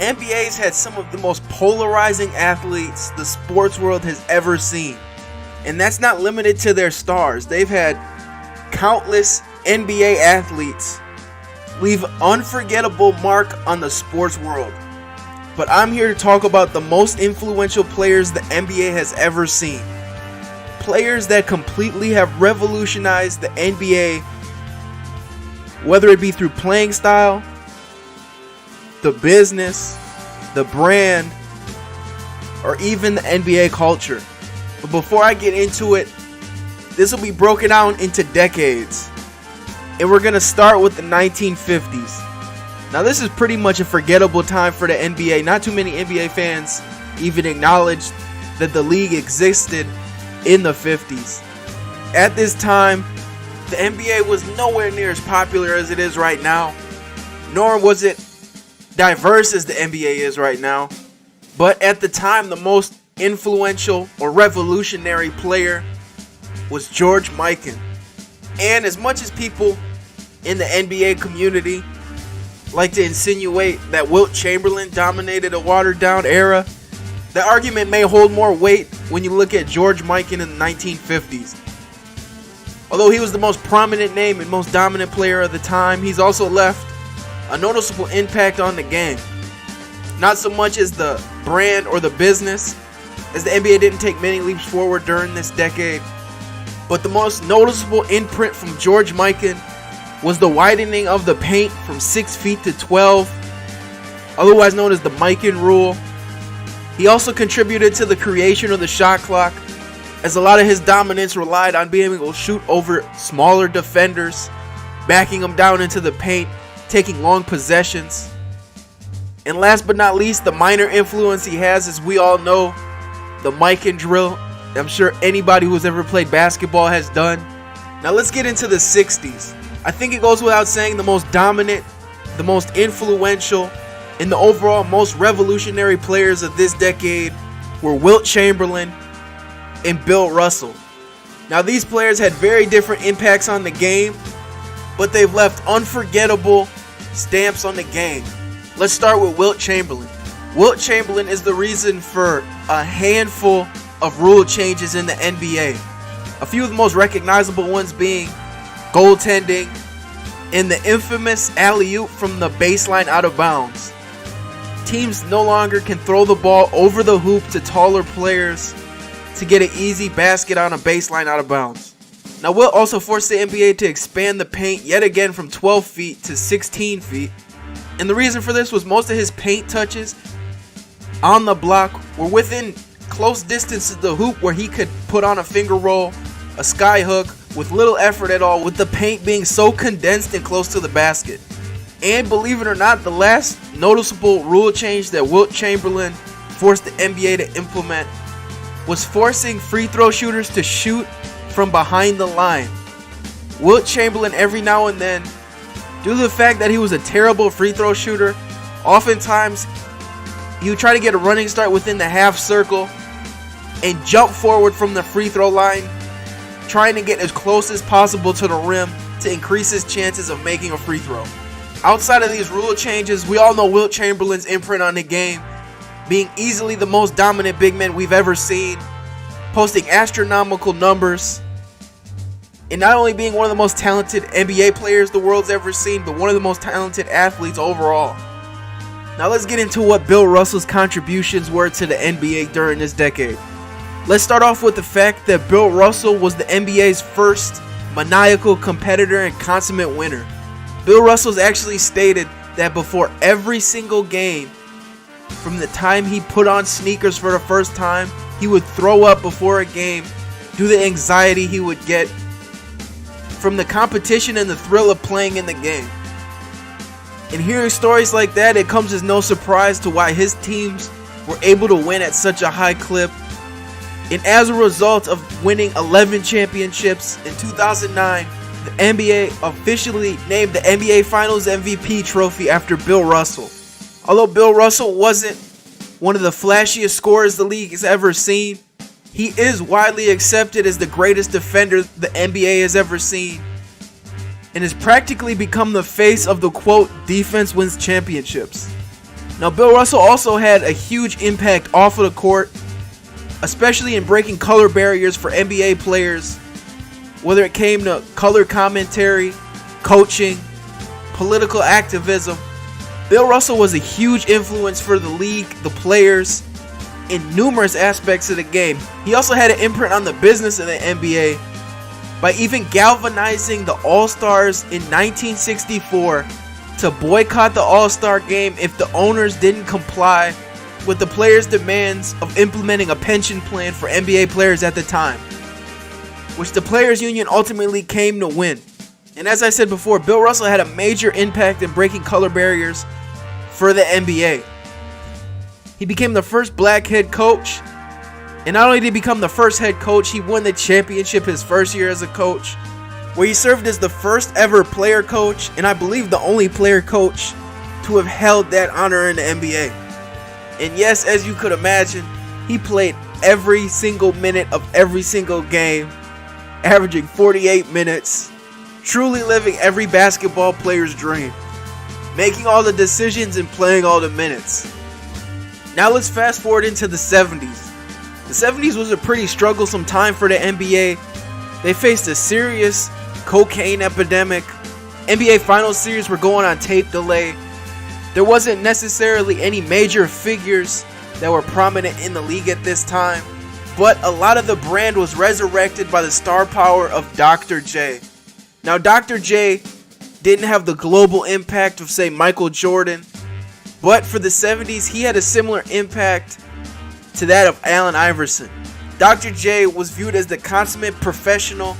NBA's had some of the most polarizing athletes the sports world has ever seen. And that's not limited to their stars. They've had countless NBA athletes leave unforgettable mark on the sports world. But I'm here to talk about the most influential players the NBA has ever seen. Players that completely have revolutionized the NBA, whether it be through playing style, the business, the brand, or even the NBA culture. But before I get into it, this will be broken down into decades. And we're going to start with the 1950s. Now this is pretty much a forgettable time for the NBA. Not too many NBA fans even acknowledge that the league existed in the 50s. At this time, the NBA was nowhere near as popular as it is right now, nor was it diverse as the NBA is right now. But at the time, the most influential or revolutionary player was George Mikan. And as much as people in the NBA community like to insinuate that Wilt Chamberlain dominated a watered-down era, the argument may hold more weight when you look at George Mikan in the 1950s. Although he was the most prominent name and most dominant player of the time, he's also left a noticeable impact on the game. Not so much as the brand or the business, as the NBA didn't take many leaps forward during this decade, but the most noticeable imprint from George Mikan was the widening of the paint from 6 feet to 12, otherwise known as the Mikan rule. He also contributed to the creation of the shot clock, as a lot of his dominance relied on being able to shoot over smaller defenders, backing them down into the paint, taking long possessions. And last but not least, the minor influence he has, as we all know, the Mikan drill. I'm sure anybody who's ever played basketball has done. Now let's get into the 60s. I think it goes without saying the most dominant, the most influential, and the overall most revolutionary players of this decade were Wilt Chamberlain and Bill Russell. Now these players had very different impacts on the game, but they've left unforgettable stamps on the game. Let's start with Wilt Chamberlain. Wilt Chamberlain is the reason for a handful of rule changes in the NBA. A few of the most recognizable ones being goaltending and the infamous alley-oop from the baseline out of bounds. Teams no longer can throw the ball over the hoop to taller players to get an easy basket on a baseline out of bounds. Now Wilt also forced the NBA to expand the paint yet again from 12 feet to 16 feet. And the reason for this was most of his paint touches on the block were within close distance to the hoop, where he could put on a finger roll, a sky hook, with little effort at all, with the paint being so condensed and close to the basket. And believe it or not, the last noticeable rule change that Wilt Chamberlain forced the NBA to implement was forcing free throw shooters to shoot from behind the line. Wilt Chamberlain, every now and then, due to the fact that he was a terrible free throw shooter, oftentimes he would try to get a running start within the half circle and jump forward from the free throw line, trying to get as close as possible to the rim to increase his chances of making a free throw. Outside of these rule changes, we all know Wilt Chamberlain's imprint on the game, being easily the most dominant big man we've ever seen, posting astronomical numbers, and not only being one of the most talented NBA players the world's ever seen, but one of the most talented athletes overall. Now let's get into what Bill Russell's contributions were to the NBA during this decade. Let's start off with the fact that Bill Russell was the NBA's first maniacal competitor and consummate winner. Bill Russell's actually stated that before every single game, from the time he put on sneakers for the first time, he would throw up before a game due to the anxiety he would get from the competition and the thrill of playing in the game. And hearing stories like that, it comes as no surprise to why his teams were able to win at such a high clip. And as a result of winning 11 championships in 2009, the NBA officially named the NBA Finals MVP trophy after Bill Russell. Although Bill Russell wasn't one of the flashiest scorers the league has ever seen, he is widely accepted as the greatest defender the NBA has ever seen, and has practically become the face of the quote, defense wins championships. Now, Bill Russell also had a huge impact off of the court, especially in breaking color barriers for NBA players, whether it came to color commentary, coaching, political activism. Bill Russell was a huge influence for the league, the players, in numerous aspects of the game. He also had an imprint on the business of the NBA by even galvanizing the All-Stars in 1964 to boycott the All-Star game if the owners didn't comply with the players' demands of implementing a pension plan for NBA players at the time, which the Players Union ultimately came to win. And as I said before, Bill Russell had a major impact in breaking color barriers for the NBA. He became the first black head coach, and not only did he become the first head coach, he won the championship his first year as a coach, where he served as the first ever player coach, and I believe the only player coach to have held that honor in the NBA. And yes, as you could imagine, he played every single minute of every single game, averaging 48 minutes, truly living every basketball player's dream, making all the decisions and playing all the minutes. Now let's fast forward into the 70s. The 70s was a pretty strugglesome time for the NBA. They faced a serious cocaine epidemic. NBA Finals series were going on tape delay. There wasn't necessarily any major figures that were prominent in the league at this time, but a lot of the brand was resurrected by the star power of Dr. J. Now, Dr. J didn't have the global impact of, say, Michael Jordan, but for the 70s, he had a similar impact to that of Allen Iverson. Dr. J was viewed as the consummate professional,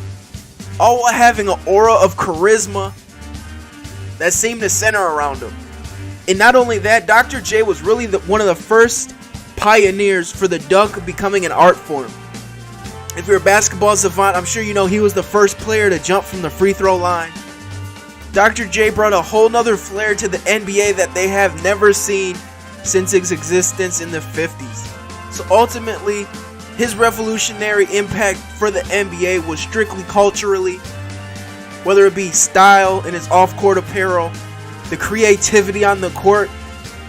all while having an aura of charisma that seemed to center around him. And not only that, Dr. J was really one of the first pioneers for the dunk becoming an art form. If you're a basketball savant, I'm sure you know he was the first player to jump from the free throw line. Dr. J brought a whole nother flair to the NBA that they have never seen since its existence in the 50s. So ultimately, his revolutionary impact for the NBA was strictly culturally, whether it be style in his off-court apparel, the creativity on the court,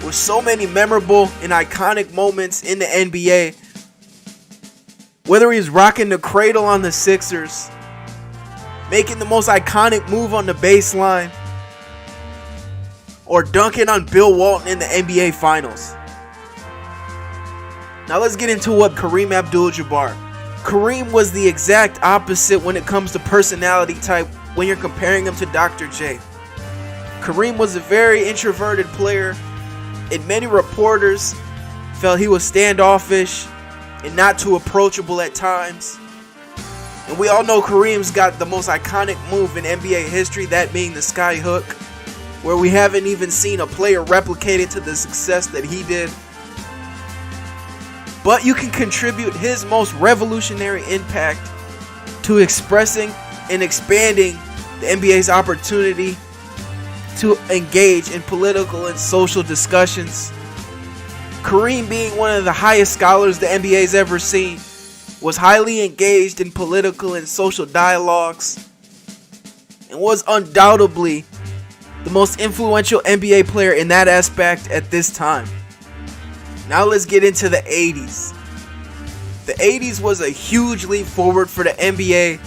with so many memorable and iconic moments in the NBA. Whether he's rocking the cradle on the Sixers, making the most iconic move on the baseline, or dunking on Bill Walton in the NBA Finals. Now let's get into what Kareem Abdul-Jabbar. Kareem was the exact opposite when it comes to personality type when you're comparing him to Dr. J. Kareem was a very introverted player, and many reporters felt he was standoffish and not too approachable at times. And we all know Kareem's got the most iconic move in NBA history, that being the sky hook, where we haven't even seen a player replicate it to the success that he did. But you can contribute his most revolutionary impact to expressing and expanding the NBA's opportunity to engage in political and social discussions. Kareem, being one of the highest scholars the NBA's ever seen, was highly engaged in political and social dialogues and was undoubtedly the most influential NBA player in that aspect at this time. Now let's get into the 80s. The 80s was a huge leap forward for the NBA,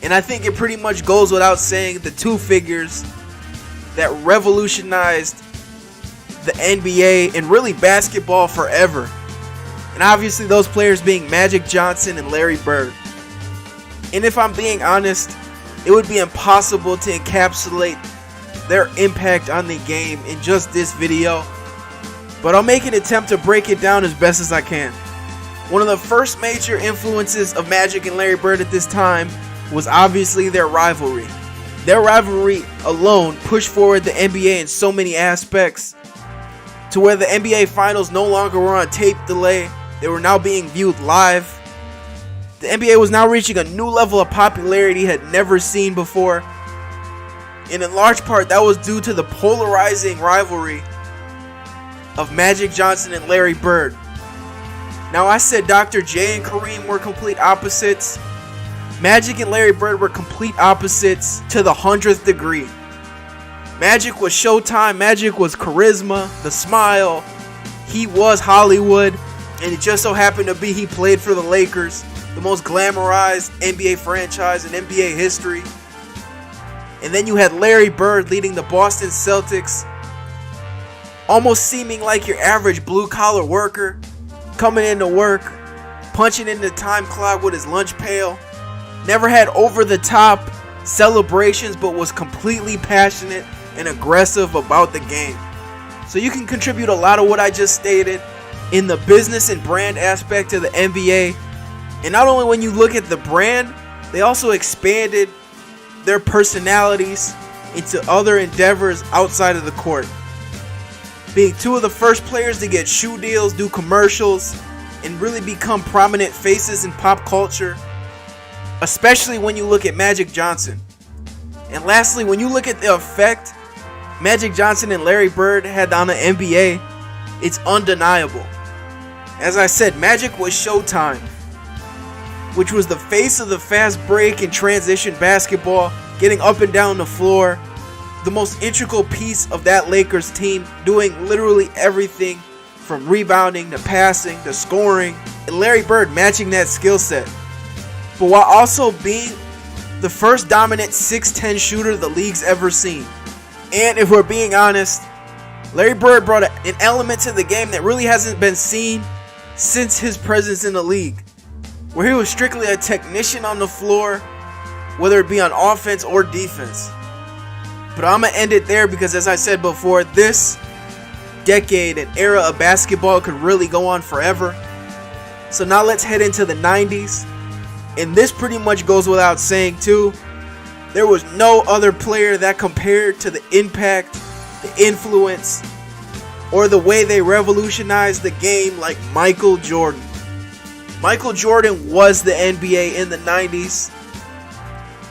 and I think it pretty much goes without saying the two figures that revolutionized the NBA and really basketball forever. And obviously those players being Magic Johnson and Larry Bird. And if I'm being honest, it would be impossible to encapsulate their impact on the game in just this video, but I'll make an attempt to break it down as best as I can. One of the first major influences of Magic and Larry Bird at this time was obviously their rivalry. Their rivalry alone pushed forward the NBA in so many aspects, to where the NBA Finals no longer were on tape delay. They were now being viewed live. The NBA was now reaching a new level of popularity had never seen before. And in large part, that was due to the polarizing rivalry of Magic Johnson and Larry Bird. Now, I said Dr. J and Kareem were complete opposites. Magic and Larry Bird were complete opposites to the 100th degree. Magic was Showtime, Magic was charisma, the smile. He was Hollywood, and it just so happened to be he played for the Lakers, the most glamorized NBA franchise in NBA history. And then you had Larry Bird leading the Boston Celtics, almost seeming like your average blue-collar worker, coming into work, punching in the time clock with his lunch pail. Never had over-the-top celebrations, but was completely passionate and aggressive about the game. So you can contribute a lot of what I just stated in the business and brand aspect of the NBA. And not only when you look at the brand, they also expanded their personalities into other endeavors outside of the court. Being two of the first players to get shoe deals, do commercials, and really become prominent faces in pop culture. Especially when you look at Magic Johnson. And lastly, when you look at the effect Magic Johnson and Larry Bird had on the NBA, it's undeniable. As I said, Magic was Showtime, which was the face of the fast break and transition basketball, getting up and down the floor, the most integral piece of that Lakers team, doing literally everything from rebounding to passing to scoring, and Larry Bird matching that skill set. But while also being the first dominant 6'10 shooter the league's ever seen. And if we're being honest, Larry Bird brought an element to the game that really hasn't been seen since his presence in the league, where he was strictly a technician on the floor, whether it be on offense or defense. But I'm going to end it there because, as I said before, this decade and era of basketball could really go on forever. So now let's head into the 90s. And this pretty much goes without saying too. There was no other player that compared to the impact, the influence, or the way they revolutionized the game like Michael Jordan. Michael Jordan was the NBA in the 90s.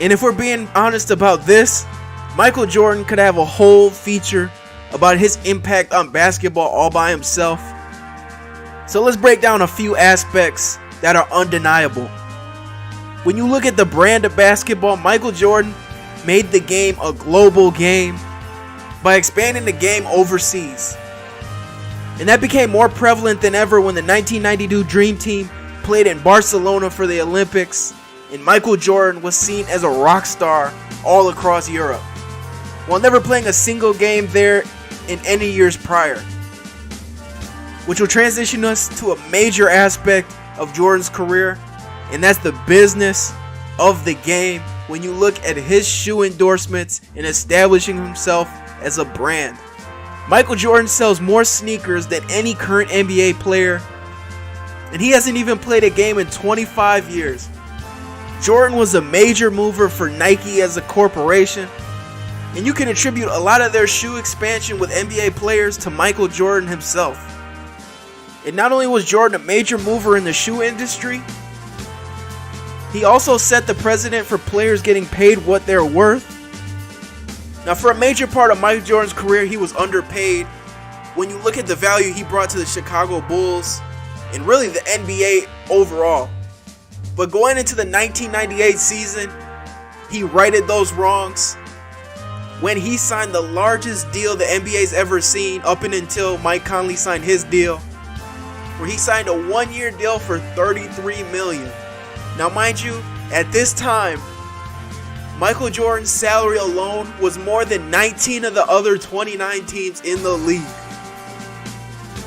And if we're being honest about this, Michael Jordan could have a whole feature about his impact on basketball all by himself. So let's break down a few aspects that are undeniable. When you look at the brand of basketball, Michael Jordan made the game a global game by expanding the game overseas. And that became more prevalent than ever when the 1992 Dream Team played in Barcelona for the Olympics, and Michael Jordan was seen as a rock star all across Europe, while never playing a single game there in any years prior. Which will transition us to a major aspect of Jordan's career, and that's the business of the game when you look at his shoe endorsements and establishing himself as a brand. Michael Jordan sells more sneakers than any current NBA player, and he hasn't even played a game in 25 years. Jordan was a major mover for Nike as a corporation, and you can attribute a lot of their shoe expansion with NBA players to Michael Jordan himself. And not only was Jordan a major mover in the shoe industry, he also set the precedent for players getting paid what they're worth. Now, for a major part of Michael Jordan's career, he was underpaid. When you look at the value he brought to the Chicago Bulls and really the NBA overall. But going into the 1998 season, he righted those wrongs when he signed the largest deal the NBA's ever seen up and until Mike Conley signed his deal, where he signed a one-year deal for $33 million. Now, mind you, at this time, Michael Jordan's salary alone was more than 19 of the other 29 teams in the league.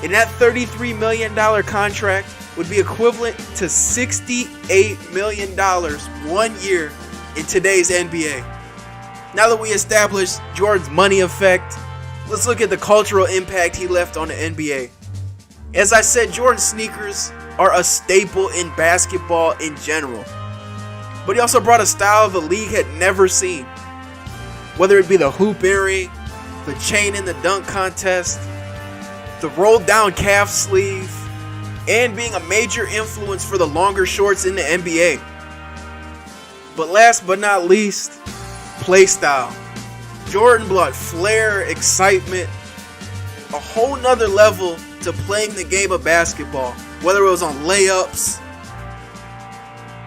And that $33 million contract would be equivalent to $68 million 1 year in today's NBA. Now that we established Jordan's money effect, let's look at the cultural impact he left on the NBA. As I said, Jordan's sneakers are a staple in basketball in general. But he also brought a style the league had never seen. Whether it be the hoop earring, the chain in the dunk contest, the rolled down calf sleeve, and being a major influence for the longer shorts in the NBA. But last but not least, play style. Jordan brought flair, excitement, a whole nother level to playing the game of basketball. Whether it was on layups,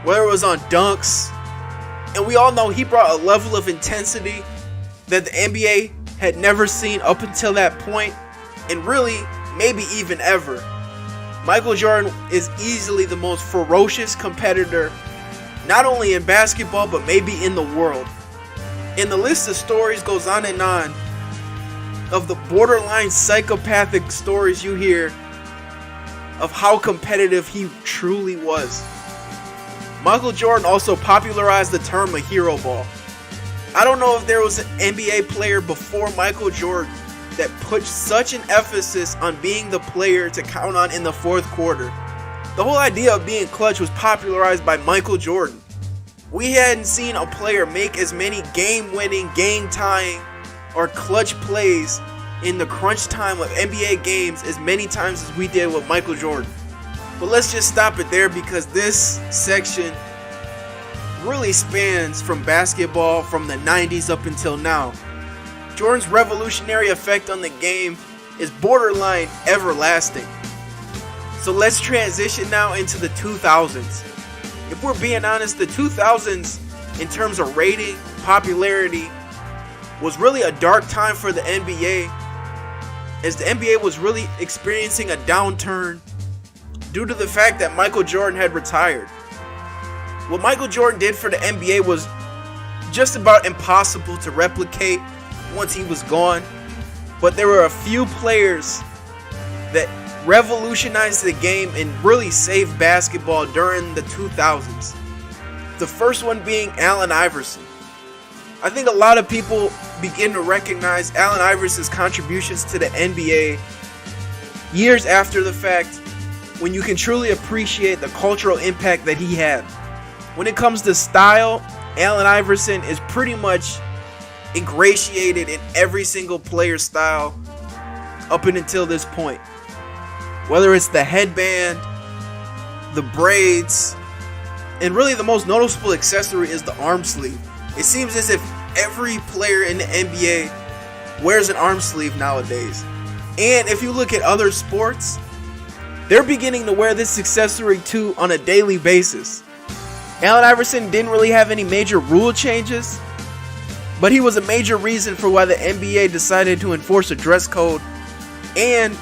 whether it was on dunks. And we all know he brought a level of intensity that the NBA had never seen up until that point, and really, maybe even ever. Michael Jordan is easily the most ferocious competitor, not only in basketball, but maybe in the world. And the list of stories goes on and on of the borderline psychopathic stories you hear of how competitive he truly was. Michael Jordan also popularized the term a hero ball. I don't know if there was an NBA player before Michael Jordan that put such an emphasis on being the player to count on in the fourth quarter. The whole idea of being clutch was popularized by Michael Jordan. We hadn't seen a player make as many game-winning, game-tying, or clutch plays in the crunch time of NBA games as many times as we did with Michael Jordan. But let's just stop it there, because this section really spans from basketball from the 90s up until now. Jordan's revolutionary effect on the game is borderline everlasting. So let's transition now into the 2000s. If we're being honest, the 2000s in terms of rating, popularity, was really a dark time for the NBA, as the NBA was really experiencing a downturn due to the fact that Michael Jordan had retired. What Michael Jordan did for the NBA was just about impossible to replicate once he was gone, but there were a few players that revolutionized the game and really saved basketball during the 2000s. The first one being Allen Iverson. I think a lot of people begin to recognize Allen Iverson's contributions to the NBA years after the fact, when you can truly appreciate the cultural impact that he had. When it comes to style, Allen Iverson is pretty much ingratiated in every single player's style up until this point. Whether it's the headband, the braids, and really the most noticeable accessory is the arm sleeve. It seems as if every player in the NBA wears an arm sleeve nowadays. And if you look at other sports, they're beginning to wear this accessory too on a daily basis. Allen Iverson didn't really have any major rule changes, but he was a major reason for why the NBA decided to enforce a dress code. And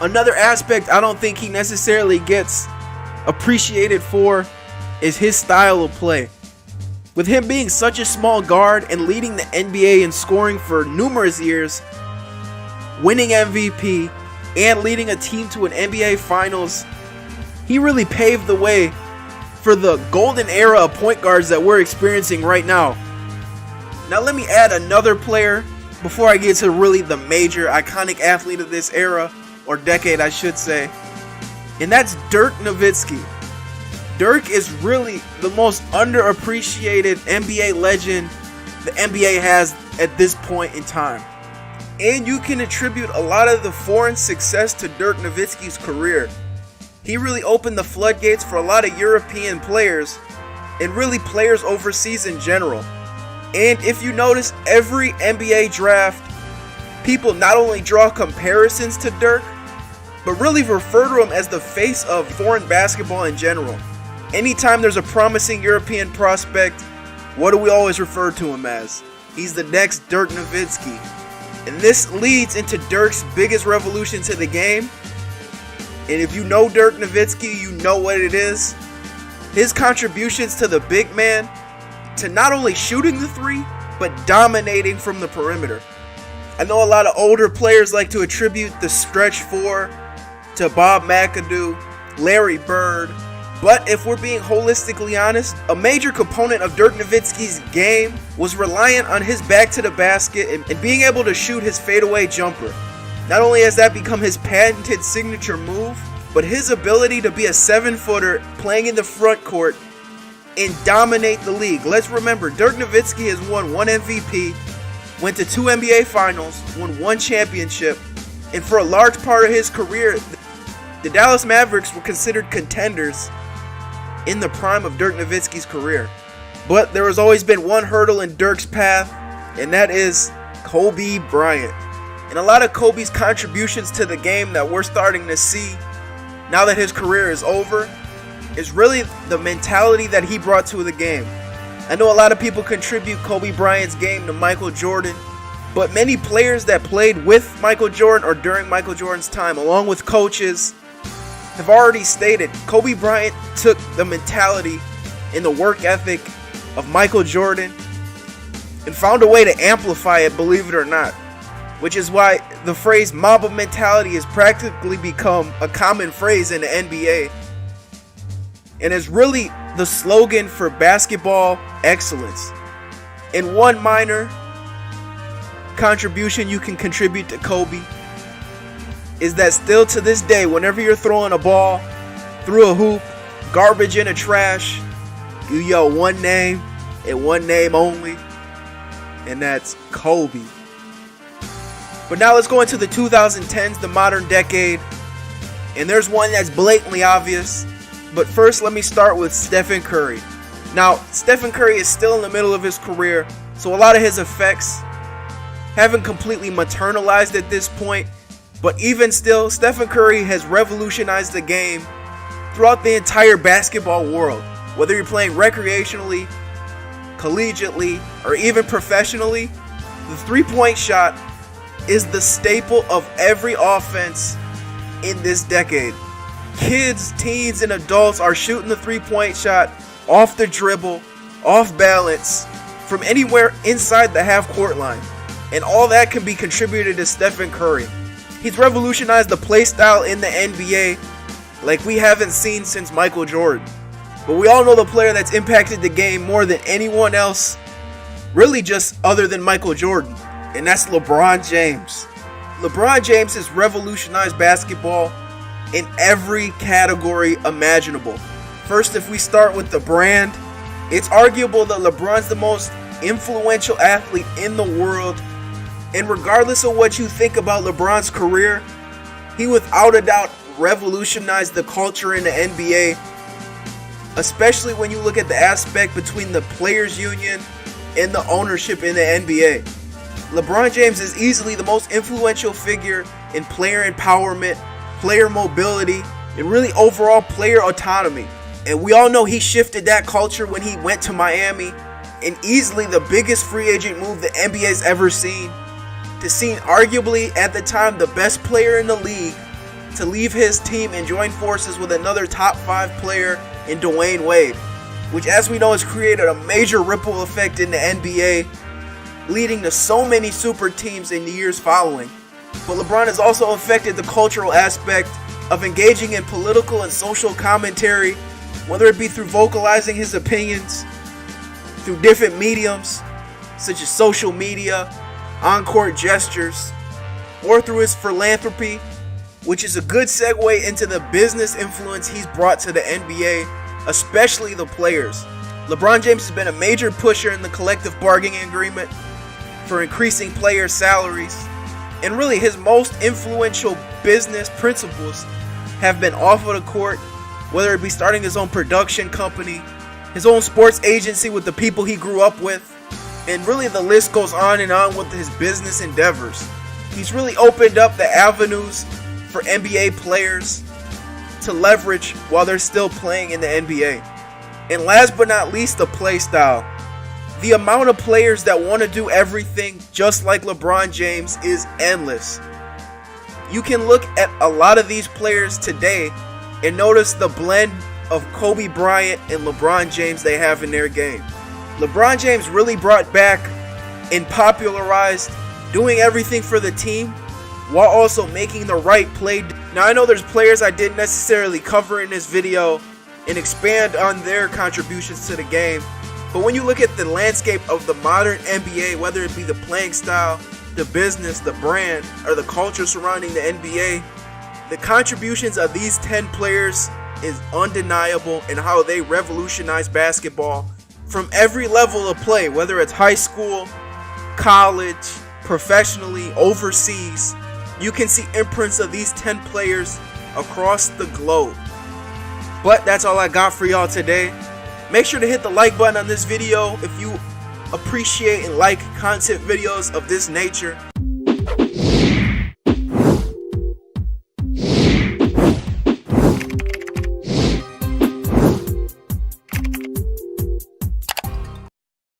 another aspect I don't think he necessarily gets appreciated for is his style of play. With him being such a small guard and leading the NBA in scoring for numerous years, winning MVP, and leading a team to an NBA Finals, he really paved the way for the golden era of point guards that we're experiencing right now. Now let me add another player before I get to really the major iconic athlete of this era, or decade I should say, and that's Dirk Nowitzki. Dirk is really the most underappreciated NBA legend the NBA has at this point in time. And you can attribute a lot of the foreign success to Dirk Nowitzki's career. He really opened the floodgates for a lot of European players, and really players overseas in general. And if you notice, every NBA draft, people not only draw comparisons to Dirk, but really refer to him as the face of foreign basketball in general. Anytime there's a promising European prospect, what do we always refer to him as? He's the next Dirk Nowitzki. And this leads into Dirk's biggest revolution to the game. And if you know Dirk Nowitzki, you know what it is. His contributions to the big man, to not only shooting the three, but dominating from the perimeter. I know a lot of older players like to attribute the stretch four to Bob McAdoo, Larry Bird, but if we're being holistically honest, a major component of Dirk Nowitzki's game was reliant on his back to the basket and being able to shoot his fadeaway jumper. Not only has that become his patented signature move, but his ability to be a 7-footer playing in the front court and dominate the league. Let's remember, Dirk Nowitzki has won 1 MVP, went to 2 NBA Finals, won 1 championship, and for a large part of his career, the Dallas Mavericks were considered contenders in the prime of Dirk Nowitzki's career. But there has always been one hurdle in Dirk's path, and that is Kobe Bryant. And a lot of Kobe's contributions to the game that we're starting to see now that his career is over is really the mentality that he brought to the game. I know a lot of people contribute Kobe Bryant's game to Michael Jordan, But many players that played with Michael Jordan or during Michael Jordan's time, along with coaches, have already stated Kobe Bryant took the mentality and the work ethic of Michael Jordan and found a way to amplify it, believe it or not. Which is why the phrase Mamba mentality has practically become a common phrase in the NBA. And is really the slogan for basketball excellence. And one minor contribution you can contribute to Kobe is that still to this day, whenever you're throwing a ball through a hoop, garbage in a trash, you yell one name and one name only, and that's Kobe. But now let's go into the 2010s, the modern decade, and there's one that's blatantly obvious. But first, let me start with Stephen Curry. Now, Stephen Curry is still in the middle of his career, so a lot of his effects haven't completely maternalized at this point. But even still, Stephen Curry has revolutionized the game throughout the entire basketball world. Whether you're playing recreationally, collegiately, or even professionally, the three-point shot is the staple of every offense in this decade. Kids, teens, and adults are shooting the three-point shot off the dribble, off balance, from anywhere inside the half-court line. And all that can be contributed to Stephen Curry. He's revolutionized the play style in the NBA like we haven't seen since Michael Jordan. But we all know the player that's impacted the game more than anyone else, really just other than Michael Jordan, and that's LeBron James. LeBron James has revolutionized basketball in every category imaginable. First, if we start with the brand, it's arguable that LeBron's the most influential athlete in the world. And regardless of what you think about LeBron's career, he without a doubt revolutionized the culture in the NBA, especially when you look at the aspect between the players' union and the ownership in the NBA. LeBron James is easily the most influential figure in player empowerment, player mobility, and really overall player autonomy. And we all know he shifted that culture when he went to Miami, and easily the biggest free agent move the NBA's ever seen, to see arguably at the time the best player in the league to leave his team and join forces with another top 5 player in Dwayne Wade, which as we know has created a major ripple effect in the NBA, leading to so many super teams in the years following. But LeBron has also affected the cultural aspect of engaging in political and social commentary, whether it be through vocalizing his opinions, through different mediums, such as social media, on-court gestures, or through his philanthropy, which is a good segue into the business influence he's brought to the NBA, especially the players. LeBron James has been a major pusher in the collective bargaining agreement for increasing players' salaries, and really his most influential business principles have been off of the court, whether it be starting his own production company, his own sports agency with the people he grew up with, and really the list goes on and on with his business endeavors. He's really opened up the avenues for NBA players to leverage while they're still playing in the NBA. And last but not least, the play style. The amount of players that want to do everything just like LeBron James is endless. You can look at a lot of these players today and notice the blend of Kobe Bryant and LeBron James they have in their game. LeBron James really brought back and popularized doing everything for the team while also making the right play. Now I know there's players I didn't necessarily cover in this video and expand on their contributions to the game, but when you look at the landscape of the modern NBA, whether it be the playing style, the business, the brand, or the culture surrounding the NBA, the contributions of these 10 players is undeniable in how they revolutionize basketball from every level of play, whether it's high school, college, professionally, overseas. You can see imprints of these 10 players across the globe. But that's all I got for y'all today. Make sure to hit the like button on this video if you appreciate and like content videos of this nature.